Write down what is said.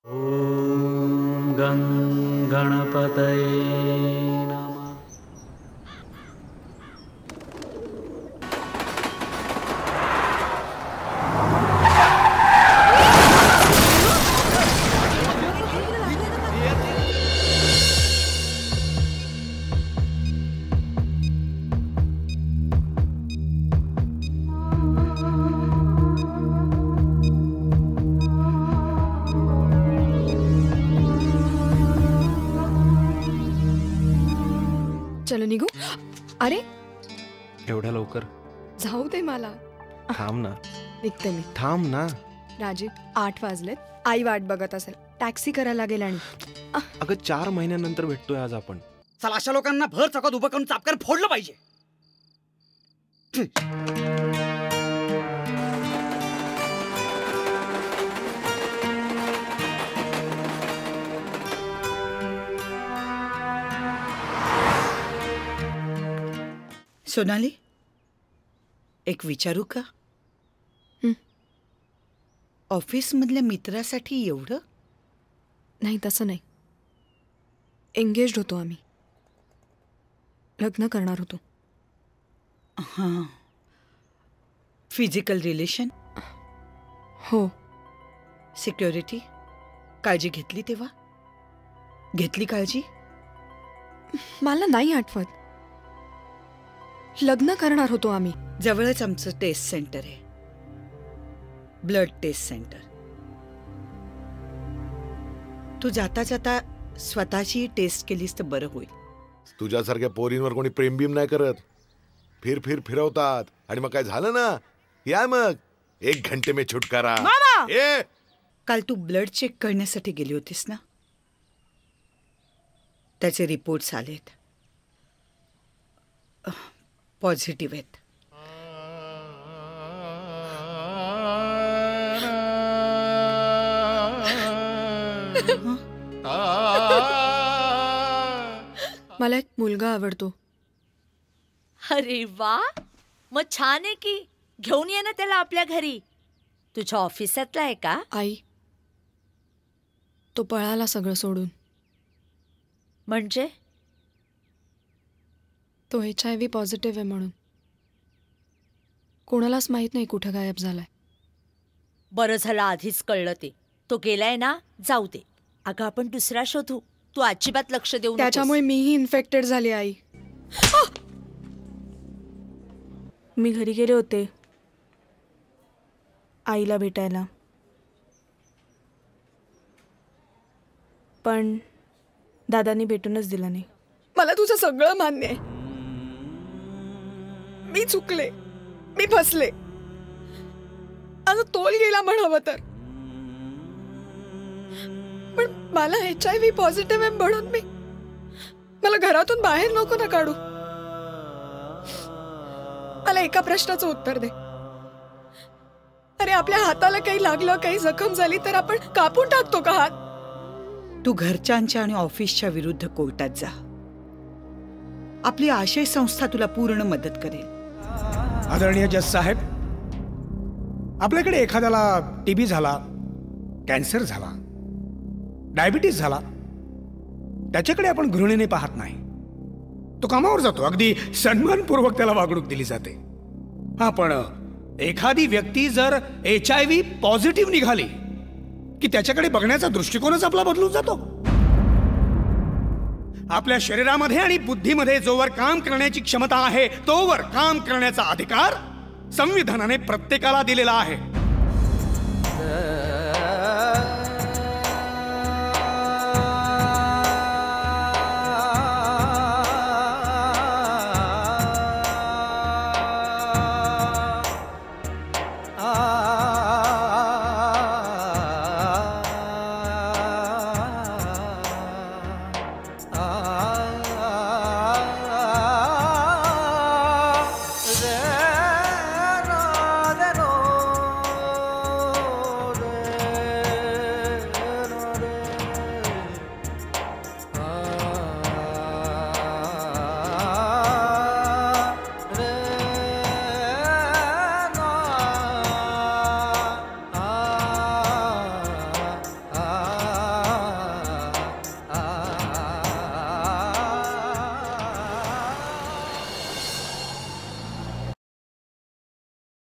ओम गं गणपतये नमः। चलो निघू। अरे एवढ्या लवकर? जाऊ दे मला। थांब ना। निघते मी। थांब ना। राजीव 8 वाजलेत, आई वाट बघत असेल, टॅक्सी करायला लागेल। आणि अगं 4 महिन्यानंतर भेटतोय आज आपण। चला अशा लोकांना भर चौकात उभं करून चापकर फोडलं पाहिजे। सोनाली, एक विचारू का? ऑफिस मधल्या मित्रासाठी एवढं? नाही, तसं नाही। एंगेज्ड होतो आम्ही, लग्न करणार होतो। हां, फिजिकल रिलेशन? हो। सिक्युरिटी? काळजी घेतली तेव्हा? घेतली काळजी? मला नाही आठवत। लग्न करणार होतो आम्ही। जवळच आमचं टेस्ट सेंटर आहे, ब्लड टेस्ट सेंटर। तू जाता जाता स्वतःची टेस्ट केलीस तर बरं होईल। तुझ्यासारख्या पोरींवर कोणी प्रेम बीम नाही करत, फिरवतात आणि मग काय झालं ना, या मग 1 घंटे में छुटकारा। ए काल तू ब्लड चेक करण्यासाठी गेली होतीस ना, त्याचे रिपोर्ट्स आलेत, पॉझिटिव्ह आहेत। मला एक मुलगा आवडतो। अरे वा, मग छान आहे की। घेऊन ये ना त्याला आपल्या घरी। तुझ्या ऑफिसातला आहे का? आई, तो पळाला सगळं सोडून। म्हणजे? तो HIV पॉझिटिव्ह आहे म्हणून। कोणालाच माहित नाही कुठे गायब झालाय। बरं झालं आधीच कळलं ते। तो गेलाय ना, जाऊ दे। अगं आपण दुसरा शोधू, तू अजिबात लक्ष देऊ नकोस। त्याच्यामुळे मीही इन्फेक्टेड झाली। आई, मी घरी गेले होते आईला भेटायला, पण दादांनी भेटूनच दिलं नाही। मला तुझं सगळं मान्य आहे। मी चुकले, मी फसले। आता तोल गेला म्हणावं तर, पण मला HIV पॉझिटिव्ह आहे म्हणून मला घरातून बाहेर नको ना काढू। मला एका प्रश्नाचं उत्तर दे। अरे आपल्या हाताला काही लागलं, काही जखम झाली तर आपण कापून टाकतो का हात? तू घरच्यांच्या आणि ऑफिसच्या विरुद्ध कोर्टात जा। आपली आशय संस्था तुला पूर्ण मदत करेल। आदरणीय जज साहेब, आपल्याकडे एखाद्याला TB झाला, कॅन्सर झाला, डायबिटीज झाला, त्याच्याकडे आपण घृणेने पाहत नाही। तो कामावर जातो, अगदी सन्मानपूर्वक त्याला वागणूक दिली जाते। हा, पण एखादी व्यक्ती जर HIV पॉझिटिव्ह निघाली की त्याच्याकडे बघण्याचा दृष्टिकोनच आपला बदलून जातो। आपल्या शरीरामध्ये आणि बुद्धीमध्ये जोवर काम करण्याची क्षमता आहे तोवर काम करण्याचा अधिकार संविधानाने प्रत्येकाला दिलेला आहे।